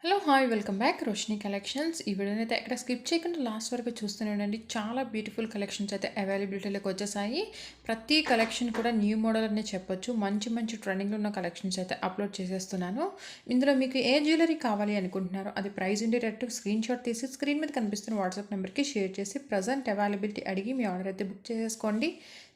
Hello hi welcome back Roshini collections. ఈ వీడియోని అయితే ఎక్కడ స్కిప్ చేయకుండా లాస్ట్ వరకు చూస్తూనే ఉండండి. చాలా బ్యూటిఫుల్ కలెక్షన్స్ అయితే అవైలబిలిటీలోకి వచ్చేసాయి. ప్రతి కలెక్షన్ కూడా న్యూ మోడల్ అనే చెప్పొచ్చు. మంచి మంచి ట్రెండింగ్లో ఉన్న కలెక్షన్స్ అయితే అప్లోడ్ చేసేస్తున్నాను. ఇందులో మీకు ఏ జ్యువెలరీ కావాలి అనుకుంటున్నారో అది ప్రైస్ ఉండేటట్టు స్క్రీన్ షాట్ తీసి స్క్రీన్ మీద కనిపిస్తున్న వాట్సాప్ నెంబర్కి షేర్ చేసి ప్రజెంట్ అవైలబిలిటీ అడిగి మీ ఆర్డర్ అయితే బుక్ చేసేసుకోండి.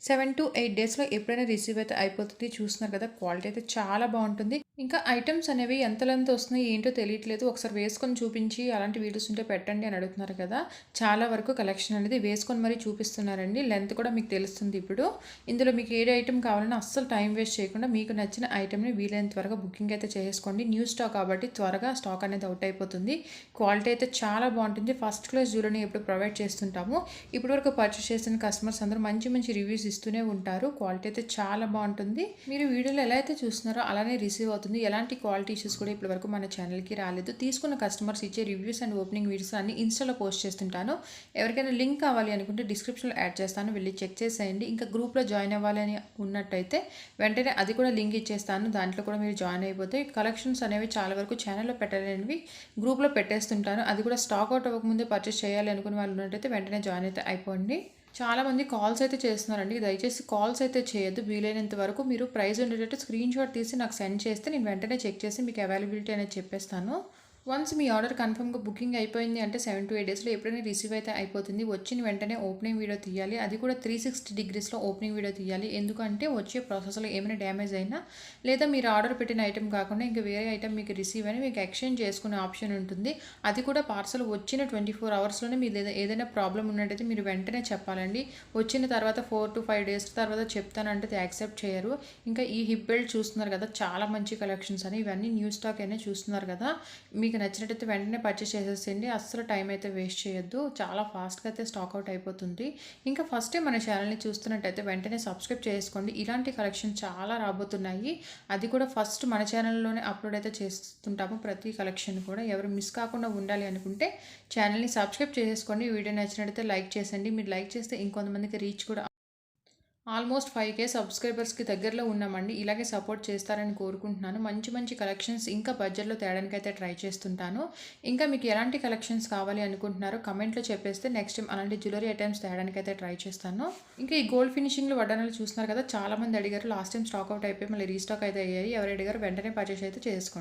7 to 8 డేస్లో ఎప్పుడైనా రిసీవ్ అయితే అయిపోతుంది. చూస్తున్నారు కదా, క్వాలిటీ అయితే చాలా బాగుంటుంది. ఇంకా ఐటమ్స్ అనేవి ఎంత లెంత్ వస్తున్నాయి ఏంటో తెలియట్లేదు. ఒకసారి వేసుకొని చూపించి అలాంటి వీడియోస్ ఉంటే పెట్టండి అని అడుగుతున్నారు కదా. చాలా వరకు కలెక్షన్ అనేది వేసుకొని మరీ చూపిస్తున్నారండి. లెంత్ కూడా మీకు తెలుస్తుంది ఇప్పుడు. ఇందులో మీకు ఏ ఐటమ్ కావాలన్నా అస్సలు టైం వేస్ట్ చేయకుండా మీకు నచ్చిన ఐటమ్ని వీలైనంత త్వరగా బుకింగ్ అయితే చేసుకోండి. న్యూ స్టాక్ కాబట్టి త్వరగా స్టాక్ అనేది అవుట్ అయిపోతుంది. క్వాలిటీ అయితే చాలా బాగుంటుంది. ఫస్ట్ క్లాస్ జ్యువెలరీ ఎప్పుడు ప్రొవైడ్ చేస్తుంటాము. ఇప్పటివరకు పర్చేస్ చేసిన కస్టమర్స్ అందరూ మంచి మంచి రివ్యూస్ ఇస్తూనే ఉంటారు. క్వాలిటీ అయితే చాలా బాగుంటుంది. మీరు వీడియోలో ఎలా అయితే చూస్తున్నారో అలానే రిసీవ్ అవుతుంది. ఎలాంటి క్వాలిటీ ఇష్యూస్ కూడా ఇప్పటివరకు మన ఛానల్కి రాలేదు. తీసుకున్న కస్టమర్స్ ఇచ్చే రివ్యూస్ అండ్ ఓపెనింగ్ వీడియోస్ అన్ని ఇన్స్టాలో పోస్ట్ చేస్తుంటాను. ఎవరికైనా లింక్ కావాలి అనుకుంటే డిస్క్రిప్షన్లో యాడ్ చేస్తాను, వెళ్ళి చెక్ చేసేయండి. ఇంకా గ్రూప్లో జాయిన్ అవ్వాలని ఉన్నట్టయితే వెంటనే అది కూడా లింక్ ఇచ్చేస్తాను. దాంట్లో కూడా మీరు జాయిన్ అయిపోతే కలెక్షన్స్ అనేవి చాలా వరకు ఛానల్లో పెట్టలేనివి గ్రూప్లో పెట్టేస్తుంటాను. అది కూడా స్టాక్ అవుట్ అవ్వకముందే పర్చేస్ చేయాలి అనుకునే వాళ్ళు ఉన్నట్టయితే వెంటనే జాయిన్ అయితే అయిపోండి. చాలామంది కాల్స్ అయితే చేస్తున్నారండి. దయచేసి కాల్స్ అయితే చేయొద్దు. వీలైనంత వరకు మీరు ప్రైస్ ఉండేటట్టు స్క్రీన్ షాట్ తీసి నాకు సెండ్ చేస్తే నేను వెంటనే చెక్ చేసి మీకు అవైలబిలిటీ అనేది చెప్పేస్తాను. వన్స్ మీ ఆర్డర్ కన్ఫర్మ్గా బుకింగ్ అయిపోయింది అంటే 7 to 8 డేస్లో ఎప్పుడైనా రిసీవ్ అయితే అయిపోతుంది. వచ్చిన వెంటనే ఓపెనింగ్ వీడియో తీయాలి. అది కూడా 360 degreesలో ఓపెనింగ్ వీడియో తీయాలి. ఎందుకంటే వచ్చే ప్రాసెస్లో ఏమైనా డ్యామేజ్ అయినా లేదా మీరు ఆర్డర్ పెట్టిన ఐటమ్ కాకుండా ఇంకా వేరే ఐటమ్ మీకు రిసీవ్ అని మీకు ఎక్స్చేంజ్ చేసుకునే ఆప్షన్ ఉంటుంది. అది కూడా పార్సల్ వచ్చిన 24 అవర్స్లోనే మీరు ఏదైనా ప్రాబ్లం ఉన్నట్టయితే మీరు వెంటనే చెప్పాలండి. వచ్చిన తర్వాత 4 to 5 డేస్ తర్వాత చెప్తానంటే అది యాక్సెప్ట్ చేయరు. ఇంకా ఈ హిప్ బెల్ట్ చూస్తున్నారు కదా, చాలా మంచి కలెక్షన్స్ అని. ఇవన్నీ న్యూ స్టాక్ అయినా చూస్తున్నారు కదా. మీకు నచ్చినట్టయితే వెంటనే పర్చేస్ చేసేసేయండి. అస్సలు టైం అయితే వేస్ట్ చేయొద్దు. చాలా ఫాస్ట్గా అయితే స్టాక్ అవుట్ అయిపోతుంది. ఇంకా ఫస్ట్ టైం మన ఛానల్ని చూస్తున్నట్టయితే వెంటనే సబ్స్క్రైబ్ చేసుకోండి. ఇలాంటి కలెక్షన్ చాలా రాబోతున్నాయి. అది కూడా ఫస్ట్ మన ఛానల్లోనే అప్లోడ్ అయితే చేస్తుంటాము. ప్రతి కలెక్షన్ కూడా ఎవరు మిస్ కాకుండా ఉండాలి అనుకుంటే ఛానల్ని సబ్స్క్రైబ్ చేసేసుకోండి. వీడియో నచ్చినట్టయితే లైక్ చేసేయండి. మీరు లైక్ చేస్తే ఇంకొంతమందికి రీచ్ కూడా ఆల్మోస్ట్ 5K సబ్స్క్రైబర్స్కి దగ్గరలో ఉన్నామండి. ఇలాగే సపోర్ట్ చేస్తారని కోరుకుంటున్నాను. మంచి మంచి కలెక్షన్స్ ఇంకా బడ్జెట్లో తేడానికి అయితే ట్రై చేస్తుంటాను. ఇంకా మీకు ఎలాంటి కలెక్షన్స్ కావాలి అనుకుంటున్నారో కమెంట్లో చెప్పేస్తే నెక్స్ట్ టైం అలాంటి జ్యువెలరీ ఐటమ్స్ తేడానికి అయితే ట్రై చేస్తాను. ఇంకా ఈ గోల్డ్ ఫినిషింగ్లో వడ్డానాలు చూస్తున్నారు కదా, చాలామంది అడిగారు. లాస్ట్ టైం స్టాక్ అవుట్ అయిపోయి మళ్ళీ రీస్టాక్ అయితే అయ్యాయి. ఎవరు అడిగారు వెంటనే పర్చేస్ అయితే చేసుకోండి.